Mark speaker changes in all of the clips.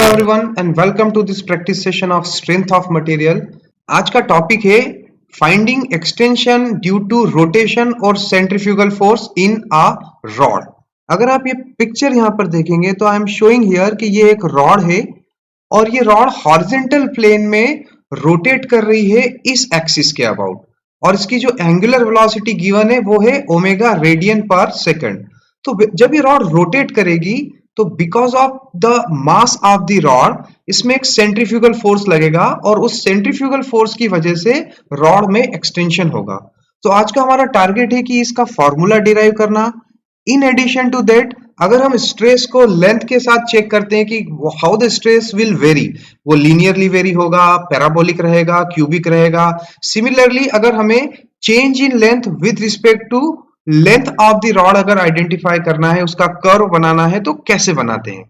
Speaker 1: everyone and welcome to this practice session of strength of material। आज का topic है finding extension due to rotation और centrifugal force in a rod. अगर आप ये picture यहाँ पर देखेंगे तो आई एम शोइंग हियर कि ये एक रॉड है और ये रॉड हॉरिजॉन्टल प्लेन में रोटेट कर रही है इस एक्सिस के अबाउट, और इसकी जो एंगुलर वेलोसिटी गिवन है वो है ओमेगा रेडियन पर सेकंड। तो जब ये रॉड रोटेट करेगी तो because of the mass of the rod इसमें एक सेंट्रीफ्यूगल फोर्स लगेगा और उस सेंट्रीफ्यूगल फोर्स की वजह से रॉड में एक्सटेंशन होगा। तो आज का हमारा टारगेट है कि इसका फॉर्मूला डिराइव करना। इन एडिशन टू दैट अगर हम स्ट्रेस को लेंथ के साथ चेक करते हैं कि how the stress will vary, वो लीनियरली वेरी होगा, पैराबोलिक रहेगा, क्यूबिक रहेगा। सिमिलरली अगर हमें change in length with respect to length of the rod अगर आइडेंटिफाई करना है, उसका कर्व बनाना है, तो कैसे बनाते हैं।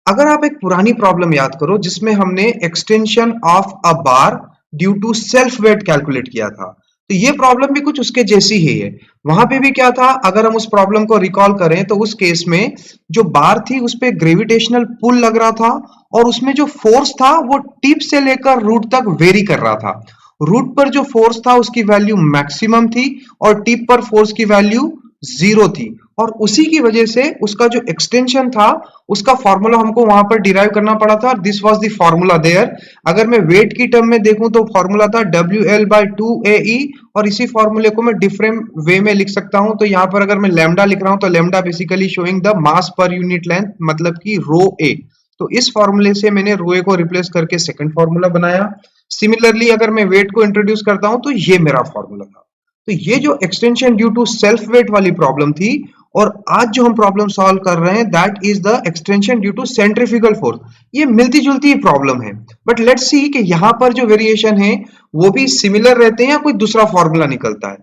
Speaker 1: अगर आप एक पुरानी प्रॉब्लम याद करो जिसमें हमने extension of a bar due to self weight calculate किया था, तो ये प्रॉब्लम भी कुछ उसके जैसी ही है। वहां पे भी क्या था, अगर हम उस प्रॉब्लम को रिकॉल करें तो उस केस में जो बार थी उस पे ग्रेविटेशनल पुल लग रहा था और उसमें जो फोर्स था वो टिप से लेकर रूट तक वेरी कर रहा था। रूट पर जो फोर्स था उसकी वैल्यू मैक्सिमम थी और टिप पर फोर्स की वैल्यू जीरो थी, और उसी की वजह से उसका जो एक्सटेंशन था उसका फॉर्मूला हमको वहां पर डिराइव करना पड़ा था। This was the formula there. अगर मैं वेट की टर्म में देखूं तो फॉर्मूला था WL/2AE, और इसी फॉर्मूले को मैं डिफरेंट वे में लिख सकता हूं। तो यहाँ पर अगर मैं लैम्डा लिख रहा हूं तो lambda basically showing the mass per unit length, मतलब कि रो ए। तो इस फॉर्मूले से मैंने रो ए को रिप्लेस करके सेकंड फॉर्मूला बनाया। सिमिलरली अगर मैं वेट को इंट्रोड्यूस करता हूं तो ये मेरा फॉर्मूला था। तो ये जो extension due to self weight वाली प्रॉब्लम थी, और आज जो हम प्रॉब्लम सॉल्व कर रहे हैं that is the extension due to centrifugal force. ये मिलती जुलती प्रॉब्लम है, बट लेट्स सी कि यहां पर जो वेरिएशन है वो भी सिमिलर रहते हैं या कोई दूसरा फॉर्मूला निकलता है।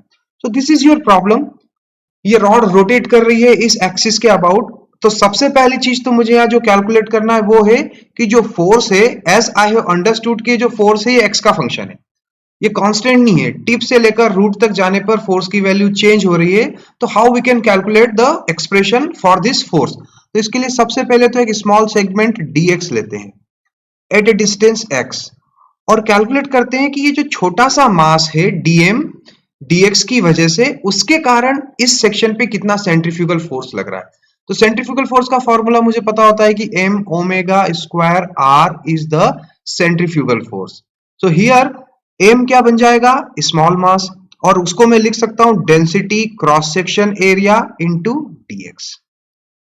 Speaker 1: सो दिस इज योर प्रॉब्लम। ये रॉड रोटेट कर रही है इस एक्सिस के अबाउट। तो सबसे पहली चीज तो मुझे यहाँ जो कैलकुलेट करना है वो है कि जो फोर्स है, एज आई हैव अंडरस्टूड कि जो फोर्स है ये एक्स का फंक्शन है, ये कांस्टेंट नहीं है। टिप से लेकर रूट तक जाने पर फोर्स की वैल्यू चेंज हो रही है। तो how we can calculate the expression for this force. तो इसके लिए सबसे पहले तो एक स्मॉल सेगमेंट dx लेते हैं एट ए डिस्टेंस x, और कैलकुलेट करते हैं कि ये जो छोटा सा मास है dm dx की वजह से उसके कारण इस सेक्शन पे कितना सेंट्रीफ्यूगल फोर्स लग रहा है। तो सेंट्रीफ्यूगल फोर्स का फॉर्मूला मुझे पता होता है कि m omega square r is the centrifugal force. So here m क्या बन जाएगा, स्मॉल मास, और उसको मैं लिख सकता हूं density cross section area into dx।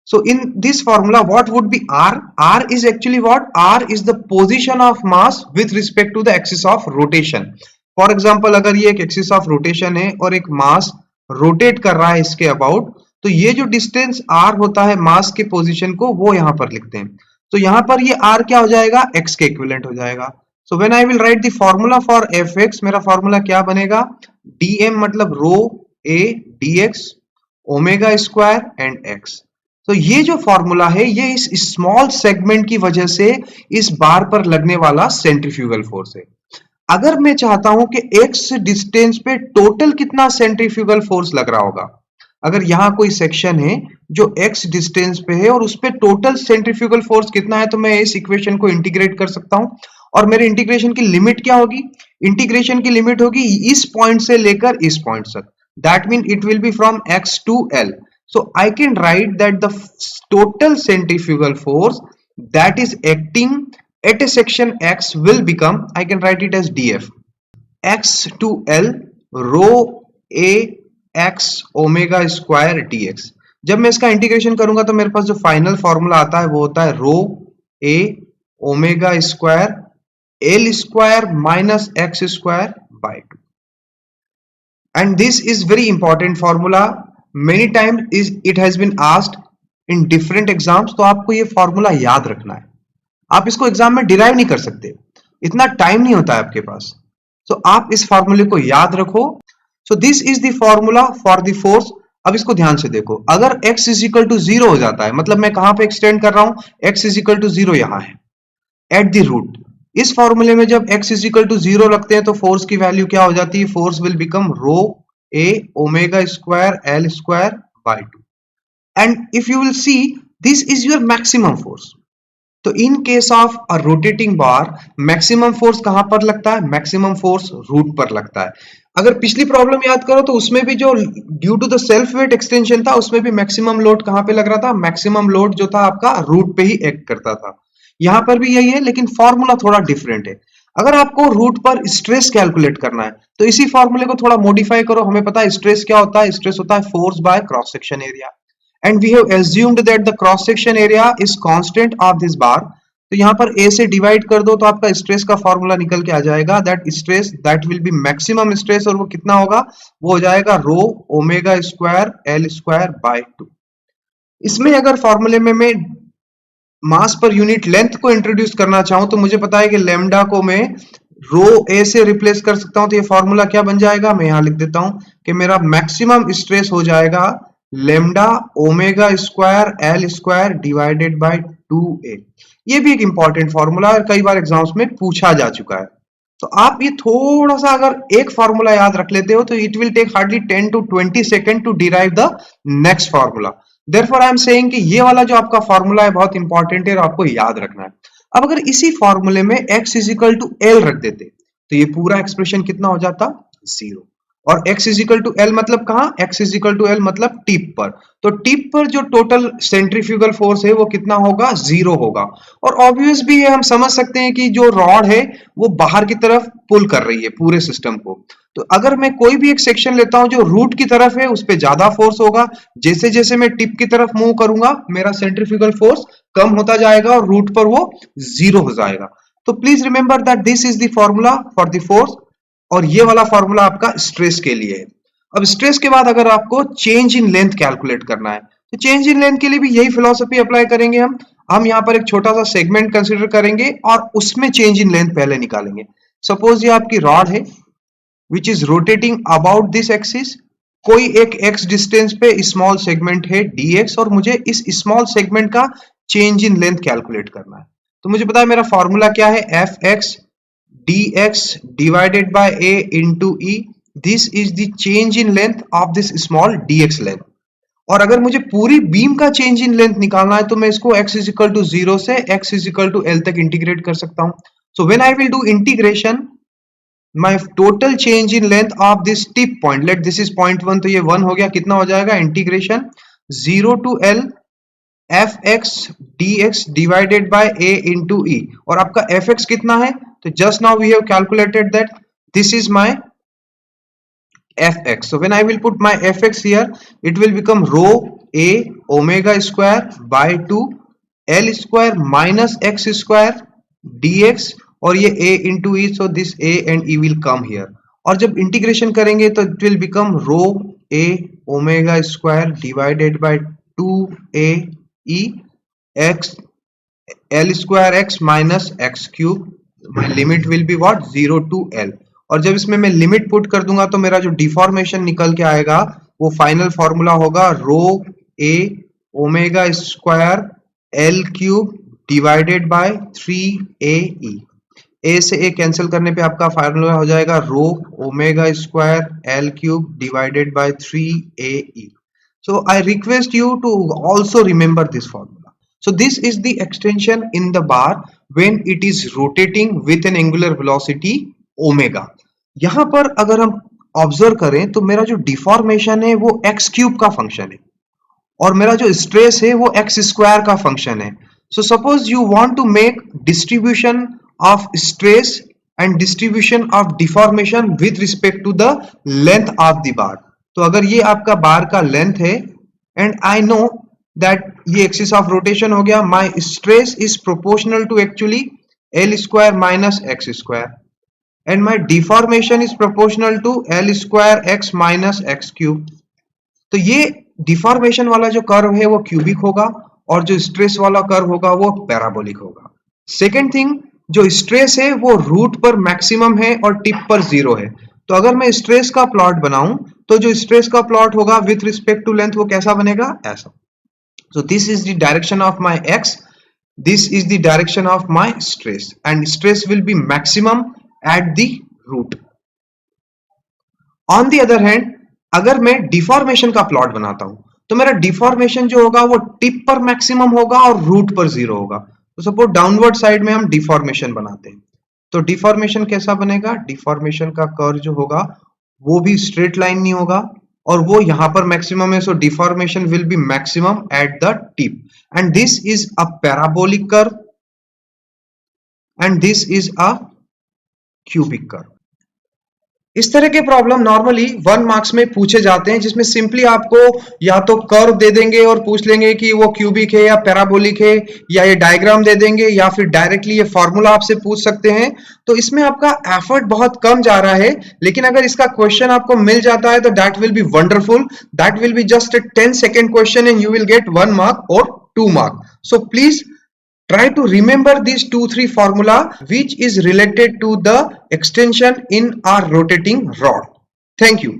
Speaker 1: So in this formula what would be r? r is actually what? r is the position of mass with respect to the axis of rotation। For example अगर ये एक axis of rotation है और एक मास rotate कर रहा है इसके अबाउट, तो ये जो डिस्टेंस r होता है मास के पोजीशन को वो यहां पर लिखते हैं। तो यहां पर ये r क्या हो जाएगा, x के इक्विवेलेंट हो जाएगा। So when I will write the formula for fx, मेरा फॉर्मूला क्या बनेगा, dm मतलब रो a dx omega square and x। तो ये जो फॉर्मूला है ये इस स्मॉल सेगमेंट की वजह से इस बार पर लगने वाला सेंट्रीफ्यूगल फोर्स है। अगर मैं चाहता हूं कि x डिस्टेंस पे टोटल कितना सेंट्रीफ्यूगल फोर्स लग रहा होगा, अगर यहां कोई सेक्शन है जो x डिस्टेंस पे है और उस पे टोटल सेंट्रीफ्यूगल फोर्स कितना है, तो मैं इस इक्वेशन को इंटीग्रेट कर सकता हूं। और मेरे इंटीग्रेशन की लिमिट क्या होगी, इंटीग्रेशन की लिमिट होगी इस पॉइंट से लेकर इस पॉइंट तक। That mean it will be from x to l। So I can write that the total centrifugal force that is acting at a section x will become, I can write it as df x to l rho a x omega square dx। जब मैं इसका integration करूंगा तो मेरे पास जो final formula आता है वो होता है रो a omega square L square minus x square by 2, and this is very important formula. Many times it has been asked in different exams, तो आपको ये फॉर्मूला याद रखना है। आप इसको एग्जाम में डिराइव नहीं कर सकते, इतना टाइम नहीं होता है आपके पास। तो आप इस फॉर्मूले को याद रखो। सो this is the formula for the force. अब इसको ध्यान से देखो, अगर x इज इक्वल टू 0 हो जाता है, मतलब मैं कहां पे एक्सटेंड कर रहा हूं, x इज इक्वल टू 0 यहां है एट द रूट। इस फॉर्मूले में जब x इज इक्वल टू 0 लगते हैं तो फोर्स की वैल्यू क्या हो जाती है, force will become rho a omega square l square by 2। And if you will see this is your maximum force. तो in case of a rotating bar maximum force कहां पर लगता है? मैक्सिमम फोर्स रूट पर लगता है। अगर पिछली प्रॉब्लम याद करो तो उसमें भी जो due to the self weight extension था उसमें भी मैक्सिमम लोड कहां पे लग रहा था? मैक्सिमम लोड जो था आपका रूट पे ही एक्ट करता था। यहां पर भी यही है लेकिन फॉर्मूला थोड़ा डिफरेंट है। अगर आपको रूट पर स्ट्रेस कैलकुलेट करना है तो इसी फॉर्मूले को थोड़ा मॉडिफाई करो। हमें पता है स्ट्रेस क्या होता है? स्ट्रेस होता है force by cross section area, and we have assumed that the cross section area is constant of this bar। तो यहां पर a से डिवाइड कर दो तो आपका स्ट्रेस का फॉर्मूला निकल के आ जाएगा, that stress that will be maximum stress, और वो कितना होगा? वो हो जाएगा rho omega square L square by 2। इसमें अगर फॉर्मूले में मैं मास पर यूनिट लेंथ को इंट्रोड्यूस करना चाहूं तो मुझे पता है कि लेमडा को मैं रो ए से रिप्लेस कर सकता हूं। तो ये फॉर्मूला क्या बन जाएगा? मैं यहां लिख देता हूं कि मेरा मैक्सिमम स्ट्रेस हो जाएगा lambda omega square L square divided by 2a। ये भी एक इंपॉर्टेंट फॉर्मूला है और कई बार एग्जाम्स में पूछा जा चुका है। तो आप ये थोड़ा सा अगर एक फॉर्मूला याद रख लेते हो तो it will take hardly 10 to 20 second to derive the next formula. Therefore I am saying कि ये वाला जो आपका फॉर्मूला है बहुत इंपॉर्टेंट है और आपको याद रखना है। अब अगर इसी फॉर्मूले में x is equal to L रख देते तो ये पूरा एक्सप्रेशन कितना हो जाता? 0। और x is equal to L मतलब कहां? x is equal to L मतलब टिप पर। तो टिप पर जो टोटल सेंट्रीफ्यूगल फोर्स है वो कितना होगा? 0 होगा। और ऑब्वियस भी है, हम समझ सकते हैं कि जो रॉड है वो बाहर की तरफ पुल कर रही है पूरे सिस्टम को। तो अगर मैं कोई भी एक सेक्शन लेता हूं जो रूट की तरफ है उस पर ज्यादा फोर्स होगा, जैसे जैसे मैं टिप की तरफ मूव करूंगा मेरा सेंट्रीफ्यूगल फोर्स कम होता जाएगा और रूट पर वो 0 हो जाएगा। तो please remember that this is the formula for the force, और ये वाला फॉर्मूला आपका स्ट्रेस के लिए है। अब स्ट्रेस के बाद अगर आपको चेंज इन लेंथ कैलकुलेट करना है तो चेंज इन लेंथ के लिए भी यही फिलॉसफी अप्लाई करेंगे। हम यहाँ पर एक छोटा सा सेगमेंट कंसीडर करेंगे और उसमें चेंज इन लेंथ पहले निकालेंगे। सपोज ये आपकी रॉड है which is rotating about this axis. कोई एक x डिस्टेंस पे स्मॉल सेगमेंट है dx और मुझे इस स्मॉल सेगमेंट का चेंज इन लेंथ कैलकुलेट करना है। तो मुझे पता है मेरा फॉर्मूला क्या है? fx dx divided by a into e। This is the change in length of this small dx length. और अगर मुझे पूरी बीम का चेंज इन लेंथ निकालना है तो मैं इसको x इज इक्वल टू 0 से x is equal to l तक इंटीग्रेट कर सकता हूं। So when I will do integration my total change in length of this tip point, let this is point 1 तो ये 1 हो गया, कितना हो जाएगा? Integration 0 to l fx dx divided by a into e। और आपका fx कितना है? तो just now we have calculated that this is my fx। So when I will put my fx here it will become rho a omega square by 2 l square minus x square dx, और ये a into e, so this a and e will come here। और जब integration करेंगे तो it will become rho a omega square divided by 2a e x l square x minus x cube। my limit will be what? 0 to l। और जब इसमें मैं limit put कर दूंगा तो मेरा जो डिफॉर्मेशन निकल के आएगा वो फाइनल फॉर्मूला होगा rho a omega square l cube divided by 3ae। a से a कैंसिल करने पे आपका फार्मूला हो जाएगा rho omega square L cube divided by 3ae। So I request you to also remember this formula. So this is the extension in the bar when it is rotating with an angular velocity omega. यहां पर अगर हम observe करें तो मेरा जो deformation है वो एक्स क्यूब का फंक्शन है और मेरा जो स्ट्रेस है वो एक्स स्क्वायर का फंक्शन है। So suppose you want to make distribution of stress and distribution of deformation with respect to the length of the bar। तो अगर ये आपका बार का लेंथ है and I know that ये एक्सिस ऑफ रोटेशन हो गया, my stress is proportional to actually L square minus x square and my deformation is proportional to L square x minus x cube। तो ये deformation वाला जो curve है वो cubic होगा और जो स्ट्रेस वाला कर्व होगा वो पैराबोलिक होगा। सेकेंड थिंग, जो स्ट्रेस है वो रूट पर मैक्सिमम है और टिप पर 0 है। तो अगर मैं स्ट्रेस का प्लॉट बनाऊं तो जो स्ट्रेस का प्लॉट होगा विथ रिस्पेक्ट टू लेंथ वो कैसा बनेगा? ऐसा। So this is the direction of my x, this is the direction of my stress and stress will be maximum at the root. On the other hand अगर मैं deformation का plot बनाता हूं तो मेरा डिफॉर्मेशन जो होगा वो टिप पर मैक्सिमम होगा और रूट पर 0 होगा। तो सपोज डाउनवर्ड साइड में हम डिफॉर्मेशन बनाते हैं, तो डिफॉर्मेशन कैसा बनेगा? डिफॉर्मेशन का कर्व जो होगा वो भी स्ट्रेट लाइन नहीं होगा और वो यहां पर मैक्सिमम है, so deformation will be maximum at the tip and this is a parabolic curve and this is a cubic curve. इस तरह के प्रॉब्लम नॉर्मली 1 मार्क्स में पूछे जाते हैं, जिसमें सिंपली आपको या तो कर्व दे देंगे और पूछ लेंगे कि वो क्यूबिक है या पैराबोलिक है, या ये डायग्राम दे देंगे, या फिर डायरेक्टली ये फॉर्मूला आपसे पूछ सकते हैं। तो इसमें आपका एफर्ट बहुत कम जा रहा है, लेकिन अगर इसका क्वेश्चन आपको मिल जाता है तो that will be wonderful. That will be just a 10-second question and you will get 1 mark और 2 mark. So please try to remember these 2-3 formula which is related to the extension in our rotating rod. Thank you.